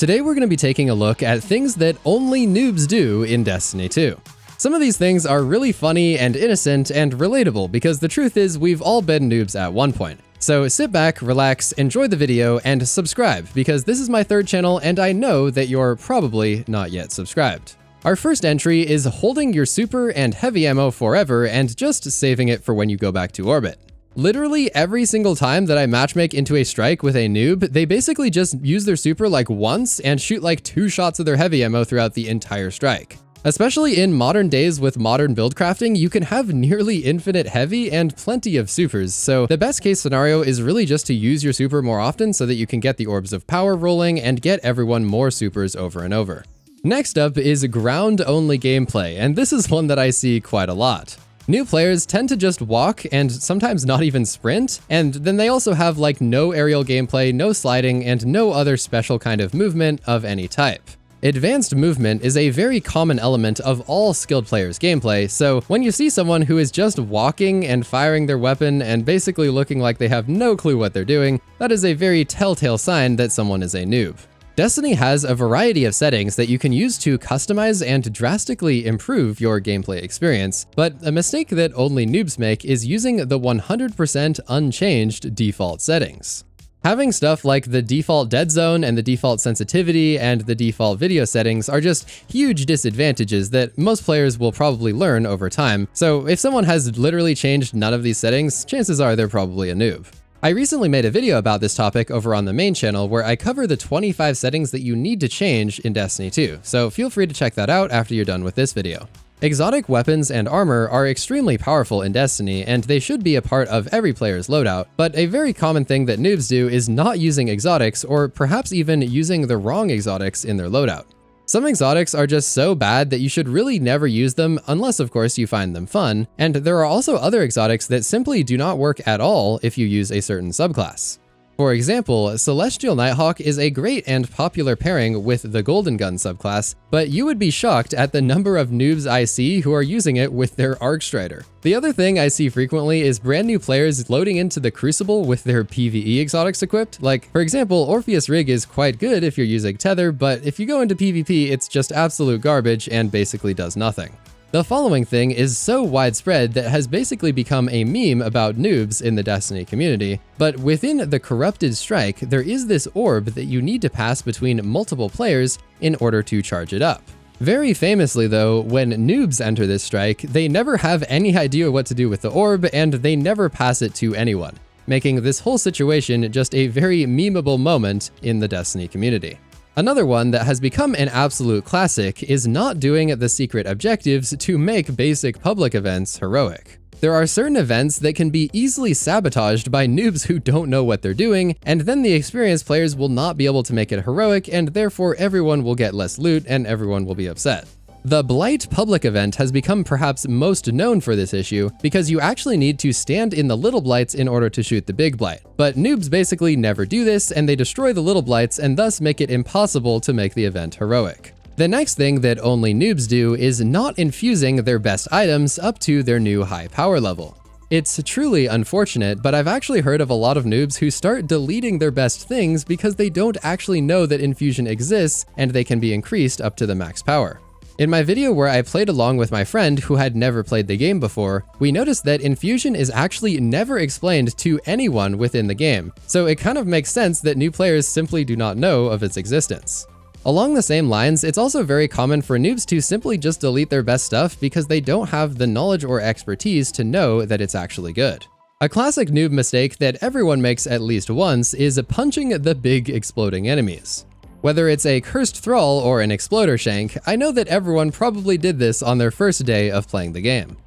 Today we're going to be taking a look at things that only noobs do in Destiny 2. Some of these things are really funny and innocent and relatable because the truth is we've all been noobs at one point. So sit back, relax, enjoy the video, and subscribe because this is my third channel and I know that you're probably not yet subscribed. Our first entry is holding your super and heavy ammo forever and just saving it for when you go back to orbit. Literally every single time that I matchmake into a strike with a noob, they basically just use their super like once and shoot like 2 shots of their heavy ammo throughout the entire strike. Especially in modern days with modern build crafting, you can have nearly infinite heavy and plenty of supers, so the best case scenario is really just to use your super more often so that you can get the orbs of power rolling and get everyone more supers over and over. Next up is ground-only gameplay, and this is one that I see quite a lot. New players tend to just walk and sometimes not even sprint, and then they also have like no aerial gameplay, no sliding, and no other special kind of movement of any type. Advanced movement is a very common element of all skilled players' gameplay, so when you see someone who is just walking and firing their weapon and basically looking like they have no clue what they're doing, that is a very telltale sign that someone is a noob. Destiny has a variety of settings that you can use to customize and drastically improve your gameplay experience, but a mistake that only noobs make is using the 100% unchanged default settings. Having stuff like the default dead zone and the default sensitivity and the default video settings are just huge disadvantages that most players will probably learn over time, so if someone has literally changed none of these settings, chances are they're probably a noob. I recently made a video about this topic over on the main channel where I cover the 25 settings that you need to change in Destiny 2, so feel free to check that out after you're done with this video. Exotic weapons and armor are extremely powerful in Destiny, and they should be a part of every player's loadout, but a very common thing that noobs do is not using exotics or perhaps even using the wrong exotics in their loadout. Some exotics are just so bad that you should really never use them unless of course you find them fun, and there are also other exotics that simply do not work at all if you use a certain subclass. For example, Celestial Nighthawk is a great and popular pairing with the Golden Gun subclass, but you would be shocked at the number of noobs I see who are using it with their Arc Strider. The other thing I see frequently is brand new players loading into the Crucible with their PvE exotics equipped. Like, for example, Orpheus Rig is quite good if you're using Tether, but if you go into PvP, it's just absolute garbage and basically does nothing. The following thing is so widespread that has basically become a meme about noobs in the Destiny community, but within the Corrupted Strike, there is this orb that you need to pass between multiple players in order to charge it up. Very famously though, when noobs enter this strike, they never have any idea what to do with the orb and they never pass it to anyone, making this whole situation just a very memeable moment in the Destiny community. Another one that has become an absolute classic is not doing the secret objectives to make basic public events heroic. There are certain events that can be easily sabotaged by noobs who don't know what they're doing, and then the experienced players will not be able to make it heroic, and therefore everyone will get less loot and everyone will be upset. The Blight public event has become perhaps most known for this issue because you actually need to stand in the little blights in order to shoot the big blight. But noobs basically never do this and they destroy the little blights and thus make it impossible to make the event heroic. The next thing that only noobs do is not infusing their best items up to their new high power level. It's truly unfortunate, but I've actually heard of a lot of noobs who start deleting their best things because they don't actually know that infusion exists and they can be increased up to the max power. In my video where I played along with my friend who had never played the game before, we noticed that infusion is actually never explained to anyone within the game, so it kind of makes sense that new players simply do not know of its existence. Along the same lines, it's also very common for noobs to simply just delete their best stuff because they don't have the knowledge or expertise to know that it's actually good. A classic noob mistake that everyone makes at least once is punching the big exploding enemies. Whether it's a cursed thrall or an exploder shank, I know that everyone probably did this on their first day of playing the game.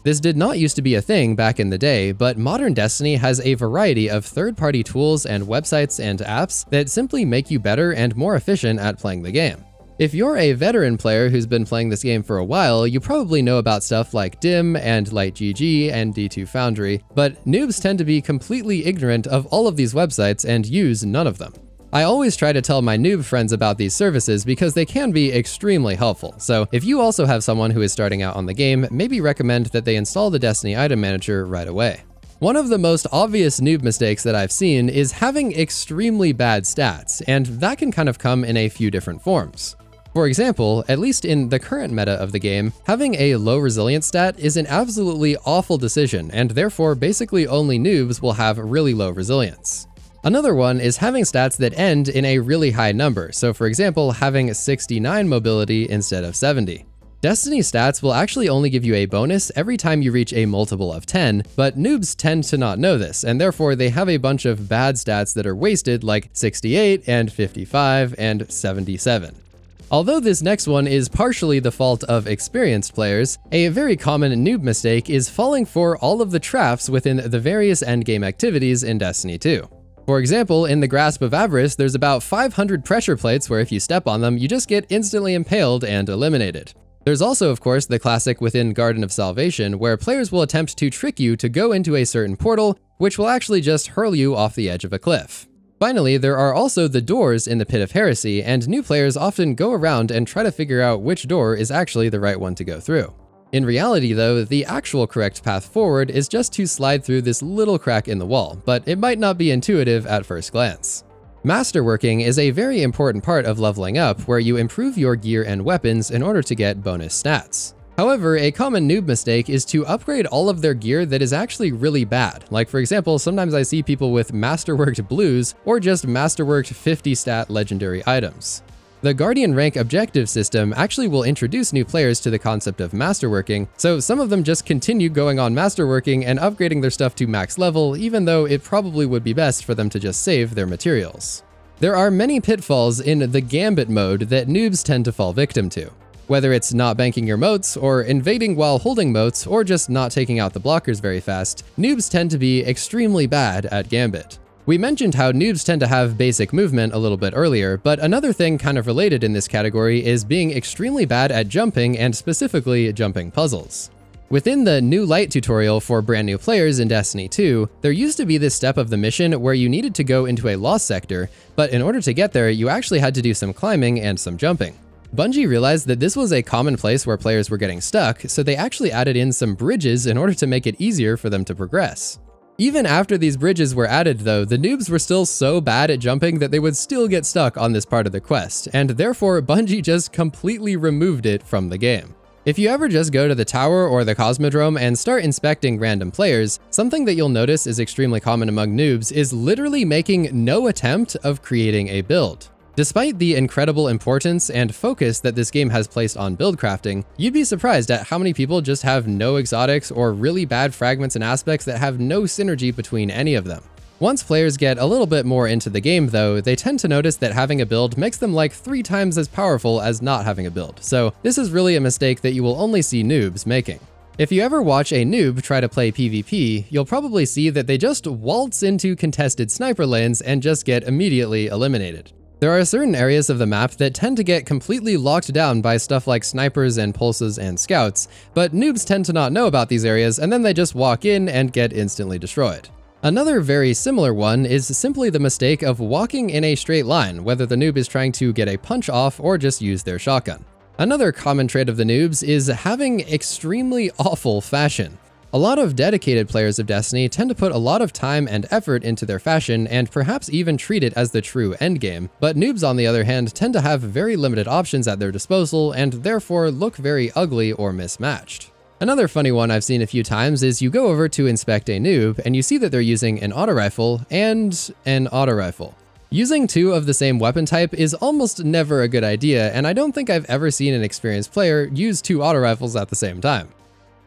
This did not used to be a thing back in the day, but modern Destiny has a variety of third-party tools and websites and apps that simply make you better and more efficient at playing the game. If you're a veteran player who's been playing this game for a while, you probably know about stuff like DIM and LightGG and D2 Foundry, but noobs tend to be completely ignorant of all of these websites and use none of them. I always try to tell my noob friends about these services because they can be extremely helpful, so if you also have someone who is starting out on the game, maybe recommend that they install the Destiny Item Manager right away. One of the most obvious noob mistakes that I've seen is having extremely bad stats, and that can kind of come in a few different forms. For example, at least in the current meta of the game, having a low resilience stat is an absolutely awful decision, and therefore basically only noobs will have really low resilience. Another one is having stats that end in a really high number, so for example, having 69 mobility instead of 70. Destiny stats will actually only give you a bonus every time you reach a multiple of 10, but noobs tend to not know this, and therefore they have a bunch of bad stats that are wasted, like 68 and 55 and 77. Although this next one is partially the fault of experienced players, a very common noob mistake is falling for all of the traps within the various endgame activities in Destiny 2. For example, in the Grasp of Avarice, there's about 500 pressure plates where if you step on them, you just get instantly impaled and eliminated. There's also, of course, the classic within Garden of Salvation, where players will attempt to trick you to go into a certain portal, which will actually just hurl you off the edge of a cliff. Finally, there are also the doors in the Pit of Heresy, and new players often go around and try to figure out which door is actually the right one to go through. In reality, though, the actual correct path forward is just to slide through this little crack in the wall, but it might not be intuitive at first glance. Masterworking is a very important part of leveling up, where you improve your gear and weapons in order to get bonus stats. However, a common noob mistake is to upgrade all of their gear that is actually really bad. Like for example, sometimes I see people with masterworked blues or just masterworked 50 stat legendary items. The Guardian rank objective system actually will introduce new players to the concept of masterworking, so some of them just continue going on masterworking and upgrading their stuff to max level, even though it probably would be best for them to just save their materials. There are many pitfalls in the Gambit mode that noobs tend to fall victim to. Whether it's not banking your moats, or invading while holding moats, or just not taking out the blockers very fast, noobs tend to be extremely bad at Gambit. We mentioned how noobs tend to have basic movement a little bit earlier, but another thing kind of related in this category is being extremely bad at jumping, and specifically jumping puzzles. Within the New Light tutorial for brand new players in Destiny 2, there used to be this step of the mission where you needed to go into a lost sector, but in order to get there, you actually had to do some climbing and some jumping. Bungie realized that this was a common place where players were getting stuck, so they actually added in some bridges in order to make it easier for them to progress. Even after these bridges were added though, the noobs were still so bad at jumping that they would still get stuck on this part of the quest, and therefore Bungie just completely removed it from the game. If you ever just go to the tower or the Cosmodrome and start inspecting random players, something that you'll notice is extremely common among noobs is literally making no attempt of creating a build. Despite the incredible importance and focus that this game has placed on build crafting, you'd be surprised at how many people just have no exotics or really bad fragments and aspects that have no synergy between any of them. Once players get a little bit more into the game though, they tend to notice that having a build makes them like 3 times as powerful as not having a build, so this is really a mistake that you will only see noobs making. If you ever watch a noob try to play PvP, you'll probably see that they just waltz into contested sniper lanes and just get immediately eliminated. There are certain areas of the map that tend to get completely locked down by stuff like snipers and pulses and scouts, but noobs tend to not know about these areas and then they just walk in and get instantly destroyed. Another very similar one is simply the mistake of walking in a straight line, whether the noob is trying to get a punch off or just use their shotgun. Another common trait of the noobs is having extremely awful fashion. A lot of dedicated players of Destiny tend to put a lot of time and effort into their fashion and perhaps even treat it as the true endgame, but noobs on the other hand tend to have very limited options at their disposal and therefore look very ugly or mismatched. Another funny one I've seen a few times is you go over to inspect a noob and you see that they're using an auto rifle and an auto rifle. Using 2 of the same weapon type is almost never a good idea, and I don't think I've ever seen an experienced player use 2 auto rifles at the same time.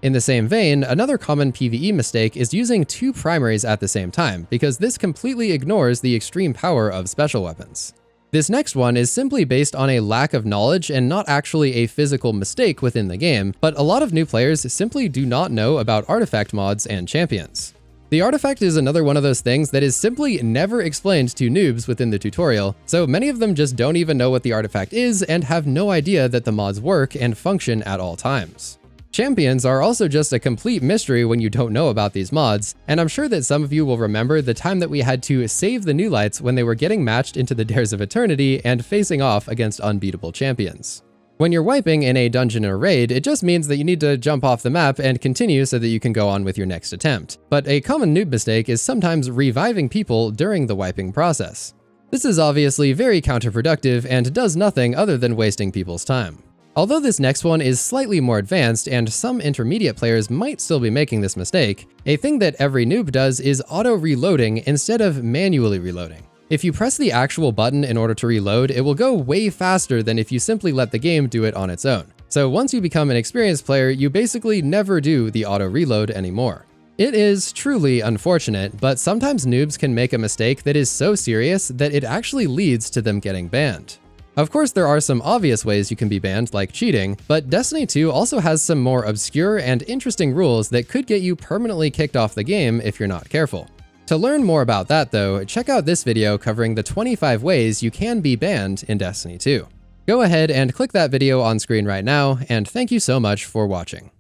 In the same vein, another common PvE mistake is using 2 primaries at the same time, because this completely ignores the extreme power of special weapons. This next one is simply based on a lack of knowledge and not actually a physical mistake within the game, but a lot of new players simply do not know about artifact mods and champions. The artifact is another one of those things that is simply never explained to noobs within the tutorial, so many of them just don't even know what the artifact is and have no idea that the mods work and function at all times. Champions are also just a complete mystery when you don't know about these mods, and I'm sure that some of you will remember the time that we had to save the New Lights when they were getting matched into the Dares of Eternity and facing off against unbeatable champions. When you're wiping in a dungeon or raid, it just means that you need to jump off the map and continue so that you can go on with your next attempt. But a common noob mistake is sometimes reviving people during the wiping process. This is obviously very counterproductive and does nothing other than wasting people's time. Although this next one is slightly more advanced and some intermediate players might still be making this mistake, a thing that every noob does is auto-reloading instead of manually reloading. If you press the actual button in order to reload, it will go way faster than if you simply let the game do it on its own. So once you become an experienced player, you basically never do the auto-reload anymore. It is truly unfortunate, but sometimes noobs can make a mistake that is so serious that it actually leads to them getting banned. Of course, there are some obvious ways you can be banned, like cheating, but Destiny 2 also has some more obscure and interesting rules that could get you permanently kicked off the game if you're not careful. To learn more about that though, check out this video covering the 25 ways you can be banned in Destiny 2. Go ahead and click that video on screen right now, and thank you so much for watching.